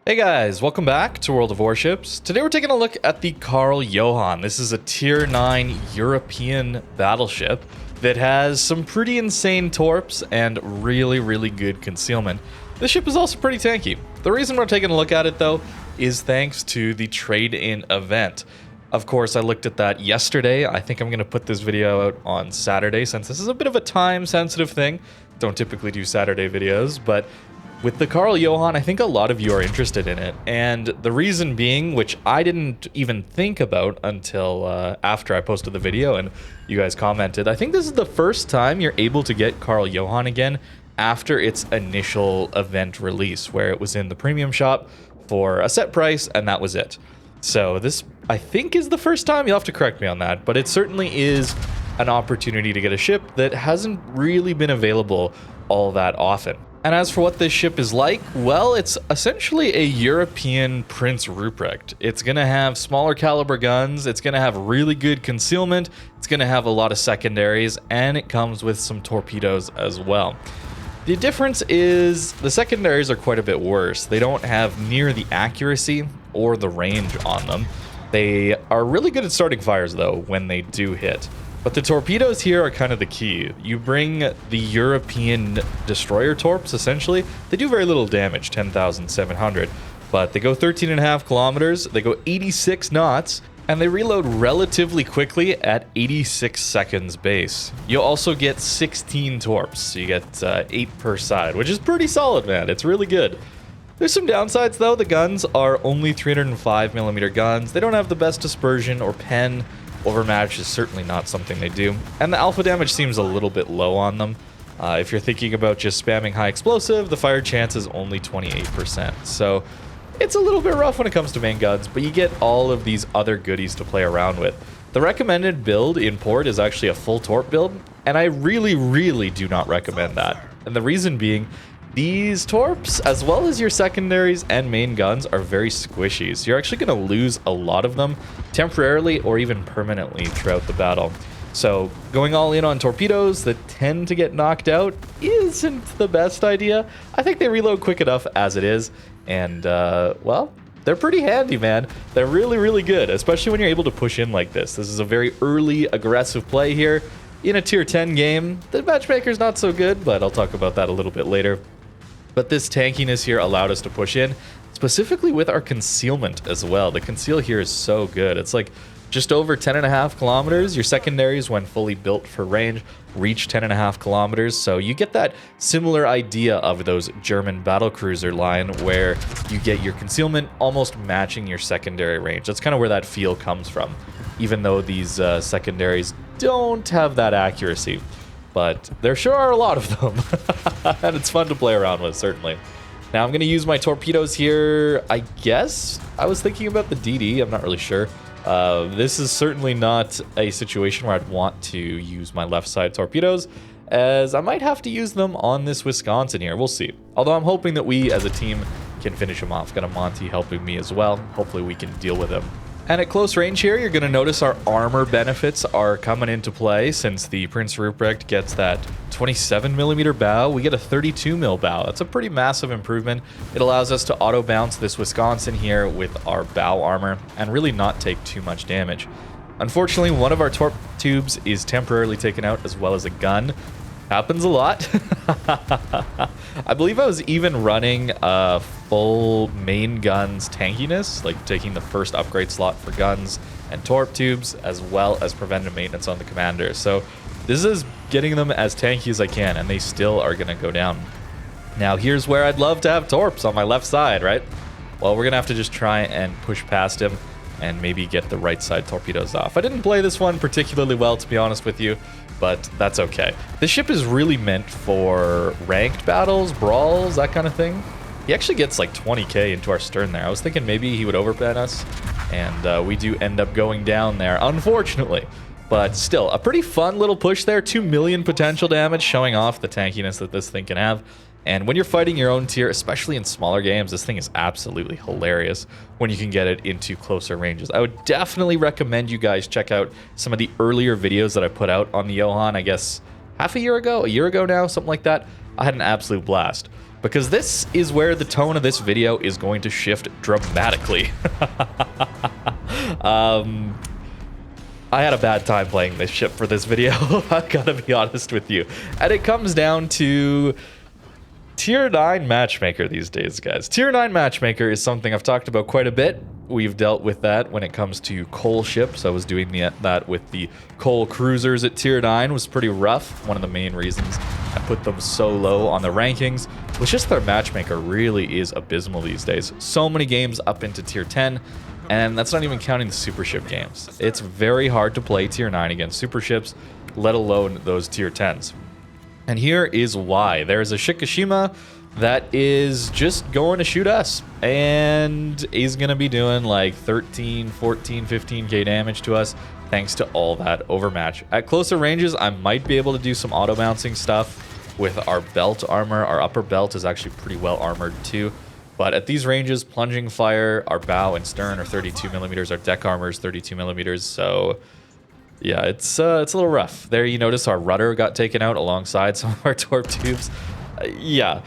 Hey guys, welcome back to World of Warships. Today we're taking a look at the Karl Johan. This is a tier 9 European battleship that has some pretty insane torps and really good concealment. This ship is also pretty tanky. The reason we're taking a look at it though is thanks to the trade-in event. Of course, I looked at that yesterday. I think I'm going to put this video out on Saturday since this is a bit of a time-sensitive thing. Don't typically do Saturday videos, but with the Karl Johan, I think a lot of you are interested in it, and the reason being, which I didn't even think about until after I posted the video and you guys commented, I think this is the first time you're able to get Karl Johan again after its initial event release, where it was in the premium shop for a set price, and that was it. So this, I think, is the first time. You'll have to correct me on that, but it certainly is an opportunity to get a ship that hasn't really been available all that often. And as for what this ship is like, well, it's essentially a European Prince Ruprecht. It's going to have smaller caliber guns, it's going to have really good concealment, it's going to have a lot of secondaries, and it comes with some torpedoes as well. The difference is the secondaries are quite a bit worse. They don't have near the accuracy or the range on them. They are really good at starting fires though when they do hit. But the torpedoes here are kind of the key. You bring the European destroyer torps, essentially. They do very little damage, 10,700, but they go 13.5 kilometers, they go 86 knots, and they reload relatively quickly at 86 seconds base. You'll also get 16 torps, so you get 8 per side, which is pretty solid, man. It's really good. There's some downsides though. The guns are only 305mm guns. They don't have the best dispersion or pen. Overmatch is certainly not something they do, and the alpha damage seems a little bit low on them. If you're thinking about just spamming high explosive, the fire chance is only 28%, so it's a little bit rough when it comes to main guns, but you get all of these other goodies to play around with. The recommended build in port is actually a full torp build, and I really do not recommend that. And the reason being, these torps, as well as your secondaries and main guns, are very squishy, so you're actually going to lose a lot of them temporarily or even permanently throughout the battle. So going all in on torpedoes that tend to get knocked out isn't the best idea. I think they reload quick enough as it is, and well, they're pretty handy, man. They're really good, especially when you're able to push in like this. This is a very early aggressive play here in a tier 10 game. The Matchmaker's not so good, but I'll talk about that a little bit later. But this tankiness here allowed us to push in, specifically with our concealment as well. The conceal here is so good. It's like just over 10.5 kilometers. Your secondaries, when fully built for range, reach 10.5 kilometers. So you get that similar idea of those German battlecruiser line where you get your concealment almost matching your secondary range. That's kind of where that feel comes from, even though these secondaries don't have that accuracy. But there sure are a lot of them, and it's fun to play around with, certainly. Now I'm going to use my torpedoes here. I guess I was thinking about the DD. I'm not really sure. This is certainly not a situation where I'd want to use my left side torpedoes, as I might have to use them on this Wisconsin here. We'll see. Although I'm hoping that we, as a team, can finish him off. Got a Monty helping me as well. Hopefully we can deal with him. And at close range here, you're going to notice our armor benefits are coming into play since the Prince Ruprecht gets that 27mm bow. We get a 32mm bow. That's a pretty massive improvement. It allows us to auto bounce this Wisconsin here with our bow armor and really not take too much damage. Unfortunately, one of our torp tubes is temporarily taken out, as well as a gun. Happens a lot. I believe I was even running full main guns tankiness, like taking the first upgrade slot for guns and torp tubes, as well as preventive maintenance on the commander. So this is getting them as tanky as I can, and they still are going to go down. Now here's where I'd love to have torps on my left side, right? Well, we're going to have to just try and push past him and maybe get the right side torpedoes off. I didn't play this one particularly well, to be honest with you, but that's okay. This ship is really meant for ranked battles, brawls, that kind of thing. He actually gets like 20k into our stern there. I was thinking maybe he would overpen us, and we do end up going down there, unfortunately. But still, a pretty fun little push there. 2 million potential damage, showing off the tankiness that this thing can have. And when you're fighting your own tier, especially in smaller games, this thing is absolutely hilarious when you can get it into closer ranges. I would definitely recommend you guys check out some of the earlier videos that I put out on the Johan, I guess, a year ago now, something like that. I had an absolute blast. because this is where the tone of this video is going to shift dramatically. I had a bad time playing this ship for this video. I've got to be honest with you. And it comes down to Tier 9 Matchmaker these days, guys. Tier 9 Matchmaker is something I've talked about quite a bit. We've dealt with that when it comes to coal ships. I was doing that with the coal cruisers at Tier 9. It was pretty rough. One of the main reasons I put them so low on the rankings was just their Matchmaker really is abysmal these days. So many games up into Tier 10. And that's not even counting the super ship games. It's very hard to play Tier 9 against super ships, let alone those Tier 10s. And here is why. There's a Shikishima that is just going to shoot us. And he's going to be doing like 13, 14, 15k damage to us, thanks to all that overmatch. At closer ranges, I might be able to do some auto-bouncing stuff with our belt armor. Our upper belt is actually pretty well armored too. But at these ranges, plunging fire, our bow and stern are 32 millimeters, our deck armor is 32 millimeters, so yeah, it's a little rough. There you notice our rudder got taken out alongside some of our torp tubes. Yeah,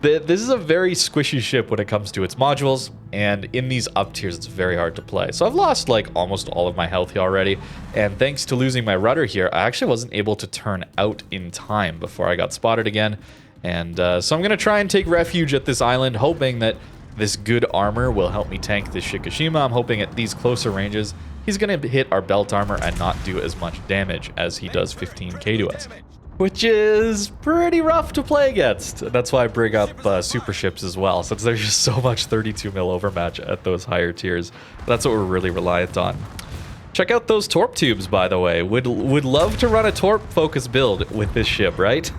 this is a very squishy ship when it comes to its modules, and in these up tiers, it's very hard to play. So I've lost like almost all of my health here already, and thanks to losing my rudder here, I actually wasn't able to turn out in time before I got spotted again. And so I'm going to try and take refuge at this island, hoping that this good armor will help me tank this Shikishima. I'm hoping at these closer ranges, he's going to hit our belt armor and not do as much damage as he does 15k to us, which is pretty rough to play against. That's why I bring up super ships as well, since there's just so much 32 mil overmatch at those higher tiers. That's what we're really reliant on. Check out those torp tubes, by the way. Would love to run a torp focus build with this ship, right?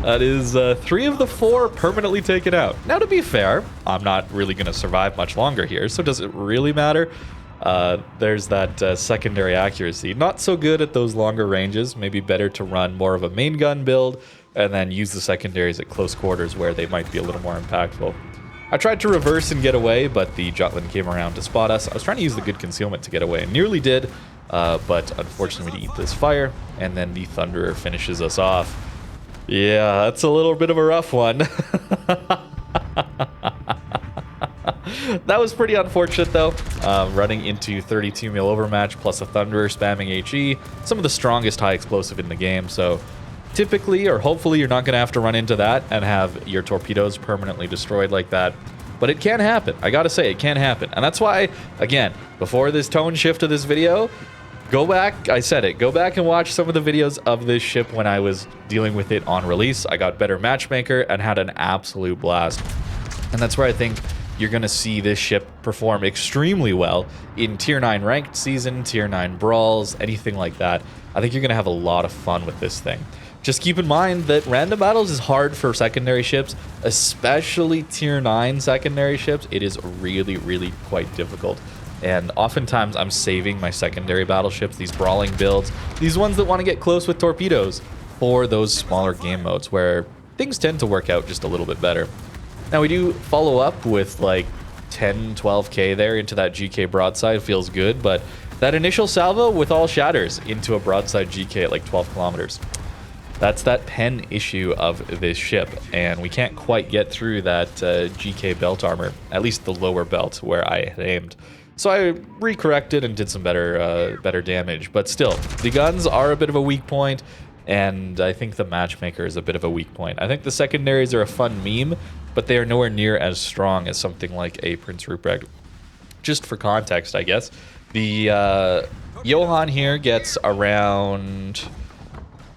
That is 3 of the 4 permanently taken out. Now, to be fair, I'm not really going to survive much longer here, so does it really matter? There's that secondary accuracy. Not so good at those longer ranges. Maybe better to run more of a main gun build and then use the secondaries at close quarters where they might be a little more impactful. I tried to reverse and get away, but the Jutland came around to spot us. I was trying to use the good concealment to get away, and nearly did, but unfortunately we eat this fire, and then the Thunderer finishes us off. Yeah, that's a little bit of a rough one. That was pretty unfortunate, though. Running into 32 mil overmatch plus a Thunderer spamming HE, some of the strongest high explosive in the game, so typically, or hopefully, you're not going to have to run into that and have your torpedoes permanently destroyed like that. But it can happen. I gotta say, it can happen. And that's why, again, before this tone shift of this video, go back, I said it, go back and watch some of the videos of this ship when I was dealing with it on release. I got better Matchmaker and had an absolute blast. And that's where I think you're going to see this ship perform extremely well in Tier 9 ranked season, Tier 9 brawls, anything like that. I think you're going to have a lot of fun with this thing. Just keep in mind that random battles is hard for secondary ships, especially Tier 9 secondary ships. It is really, really quite difficult. And oftentimes I'm saving my secondary battleships, these brawling builds, these ones that want to get close with torpedoes, for those smaller game modes where things tend to work out just a little bit better. Now we do follow up with like 10, 12k there into that GK broadside, feels good, but that initial salvo with all shatters into a broadside GK at like 12 kilometers. That's that pen issue of this ship, and we can't quite get through that GK belt armor, at least the lower belt where I had aimed. So I recorrected and did some better damage, but still, the guns are a bit of a weak point, and I think the Matchmaker is a bit of a weak point. I think the secondaries are a fun meme, but they are nowhere near as strong as something like a Prince Ruprecht. Just for context, I guess, the Johan here gets around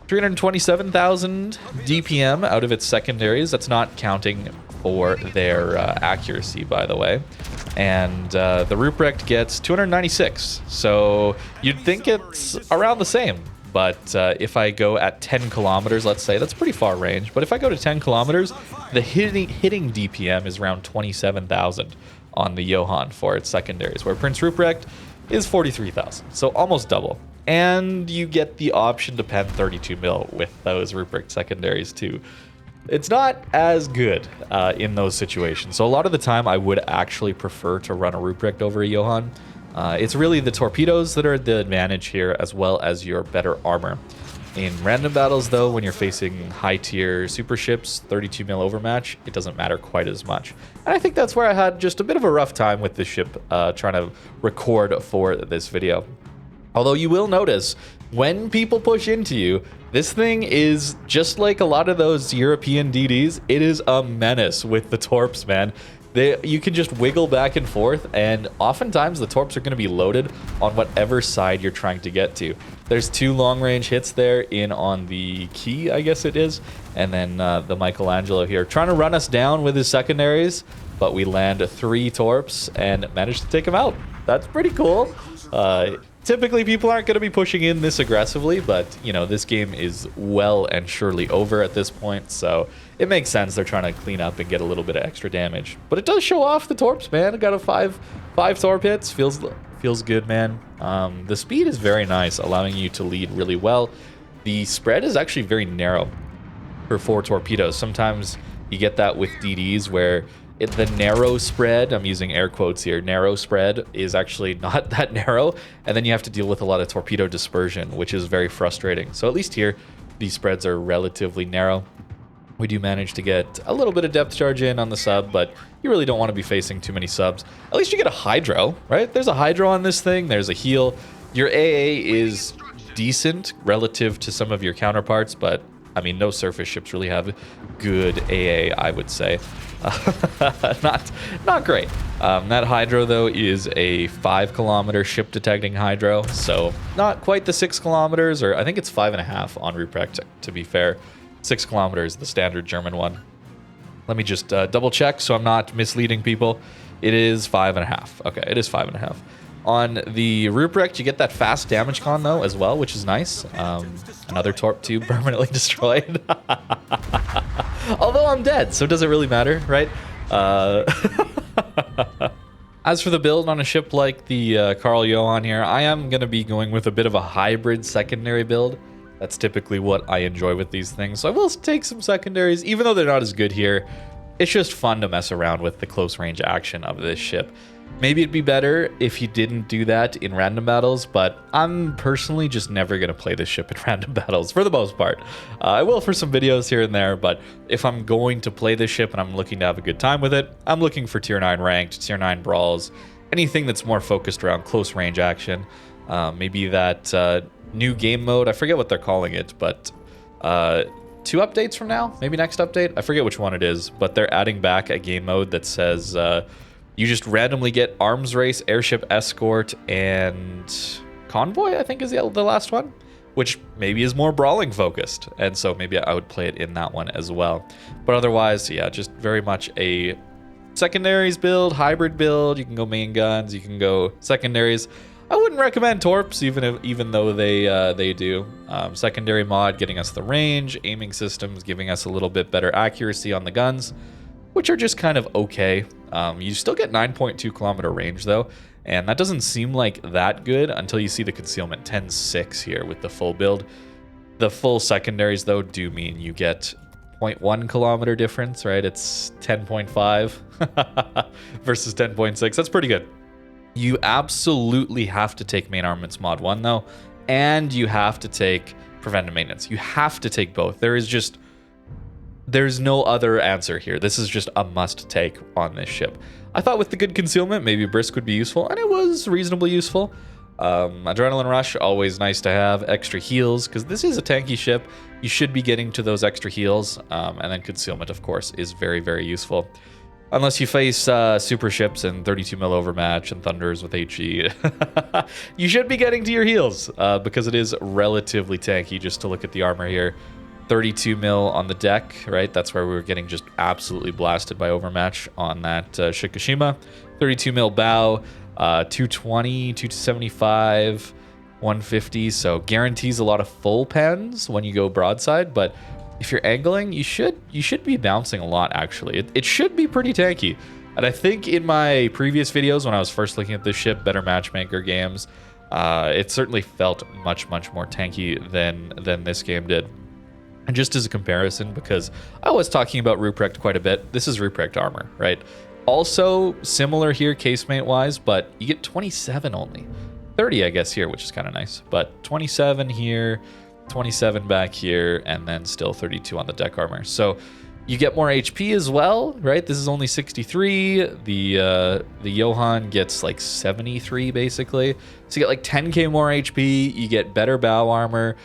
327,000 DPM out of its secondaries. That's not counting for their accuracy, by the way. And the Ruprecht gets 296. So you'd think it's around the same. But if I go at 10 kilometers, let's say, that's pretty far range. But if I go to 10 kilometers, the hitting DPM is around 27,000 on the Johan for its secondaries, where Prince Ruprecht is 43,000. So almost double. And you get the option to pen 32 mil with those Ruprecht secondaries too. It's not as good in those situations. So a lot of the time I would actually prefer to run a Ruprecht over a Johan. It's really the torpedoes that are the advantage here, as well as your better armor. In random battles, though, when you're facing high-tier super ships, 32 mil overmatch, it doesn't matter quite as much. And I think that's where I had just a bit of a rough time with this ship trying to record for this video. Although you will notice, when people push into you, this thing is just like a lot of those European DDs. It is a menace with the Torps, man. You can just wiggle back and forth, and oftentimes the Torps are going to be loaded on whatever side you're trying to get to. There's 2 long-range hits there in on the key, I guess it is, and then the Michelangelo here trying to run us down with his secondaries, but we land 3 Torps and manage to take him out. That's pretty cool. Typically, people aren't going to be pushing in this aggressively, but, you know, this game is well and surely over at this point, so it makes sense they're trying to clean up and get a little bit of extra damage. But it does show off the Torps, man. It got a 5 Torp hits. Feels good, man. The speed is very nice, allowing you to lead really well. The spread is actually very narrow for 4 torpedoes. Sometimes you get that with DDs where the narrow spread, I'm using air quotes here, narrow spread is actually not that narrow, and then you have to deal with a lot of torpedo dispersion, which is very frustrating. So at least here, these spreads are relatively narrow. We do manage to get a little bit of depth charge in on the sub, but you really don't want to be facing too many subs. At least you get a hydro, right? There's a hydro on this thing, there's a heal. Your AA is decent relative to some of your counterparts, but I mean, no surface ships really have good AA, I would say. Not great. That hydro, though, is a 5-kilometer ship detecting hydro, so not quite the 6 kilometers, or I think it's 5.5 on Ruprecht, to be fair. 6 kilometers, the standard German one. Let me just double check so I'm not misleading people. It is 5.5. Okay, it is 5.5. On the Ruprecht, you get that fast damage con, though, as well, which is nice. Another Torp tube permanently destroyed. Although I'm dead, so does it really matter, right? As for the build on a ship like the Karl Johan here, I am going to be going with a bit of a hybrid secondary build. That's typically what I enjoy with these things. So I will take some secondaries, even though they're not as good here. It's just fun to mess around with the close range action of this ship. Maybe it'd be better if you didn't do that in random battles, but I'm personally just never going to play this ship in random battles, for the most part. I will for some videos here and there, but if I'm going to play this ship and I'm looking to have a good time with it, I'm looking for tier 9 ranked, tier 9 brawls, anything that's more focused around close range action. Maybe that new game mode, I forget what they're calling it, but 2 updates from now, maybe next update, I forget which one it is, but they're adding back a game mode that says you just randomly get arms race, airship escort, and convoy, I think is the last one, which maybe is more brawling focused, and so maybe I would play it in that one as well. But otherwise, yeah, just very much a secondaries build, hybrid build. You can go main guns, you can go secondaries. I wouldn't recommend Torps, even though they do. Secondary mod getting us the range, aiming systems giving us a little bit better accuracy on the guns, which are just kind of okay. You still get 9.2 kilometer range though, and that doesn't seem like that good until you see the Concealment 10.6 here with the full build. The full secondaries though do mean you get 0.1 kilometer difference, right? It's 10.5 versus 10.6. That's pretty good. You absolutely have to take main armaments mod 1 though, and you have to take preventive maintenance. You have to take both. There's no other answer here. This is just a must take on this ship. I thought with the good concealment, maybe Brisk would be useful, and it was reasonably useful. Adrenaline Rush, always nice to have. Extra heals, because this is a tanky ship. You should be getting to those extra heals. And then Concealment, of course, is very, very useful. Unless you face super ships and 32 mil overmatch and thunders with HE. You should be getting to your heals, because it is relatively tanky, just to look at the armor here. 32 mil on the deck, right? That's where we were getting just absolutely blasted by Overmatch on that Shikishima. 32 mil bow, 220, 275, 150. So guarantees a lot of full pens when you go broadside. But if you're angling, you should be bouncing a lot, actually. It should be pretty tanky. And I think in my previous videos when I was first looking at this ship, Better Matchmaker games, it certainly felt much, much more tanky than this game did. And just as a comparison, because I was talking about Ruprecht quite a bit, this is Ruprecht armor, right? Also similar here casemate-wise, but you get 27 only. 30, I guess, here, which is kind of nice. But 27 here, 27 back here, and then still 32 on the deck armor. So you get more HP as well, right? This is only 63. The Johan gets like 73 basically. So you get like 10k more HP. You get better bow armor.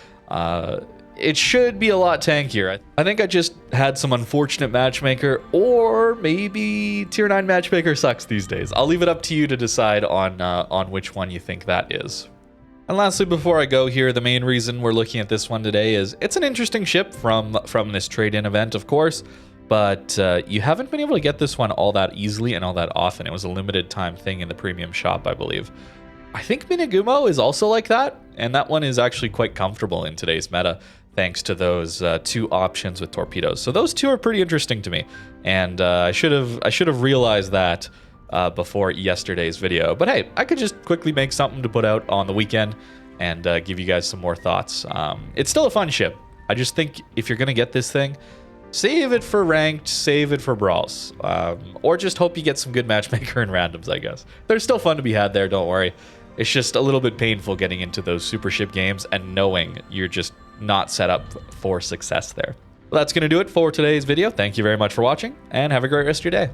It should be a lot tankier. I think I just had some unfortunate Matchmaker, or maybe Tier 9 Matchmaker sucks these days. I'll leave it up to you to decide on which one you think that is. And lastly, before I go here, the main reason we're looking at this one today is it's an interesting ship from this trade-in event, of course, but you haven't been able to get this one all that easily and all that often. It was a limited time thing in the premium shop, I believe. I think Minagumo is also like that, and that one is actually quite comfortable in today's meta, thanks to those 2 options with torpedoes. So those 2 are pretty interesting to me, and I should have realized that before yesterday's video. But hey, I could just quickly make something to put out on the weekend and give you guys some more thoughts. It's still a fun ship. I just think if you're gonna get this thing, save it for ranked, save it for brawls, or just hope you get some good Matchmaker and randoms, I guess. They're still fun to be had there, don't worry. It's just a little bit painful getting into those super ship games and knowing you're just not set up for success there. Well, that's going to do it for today's video. Thank you very much for watching, and have a great rest of your day.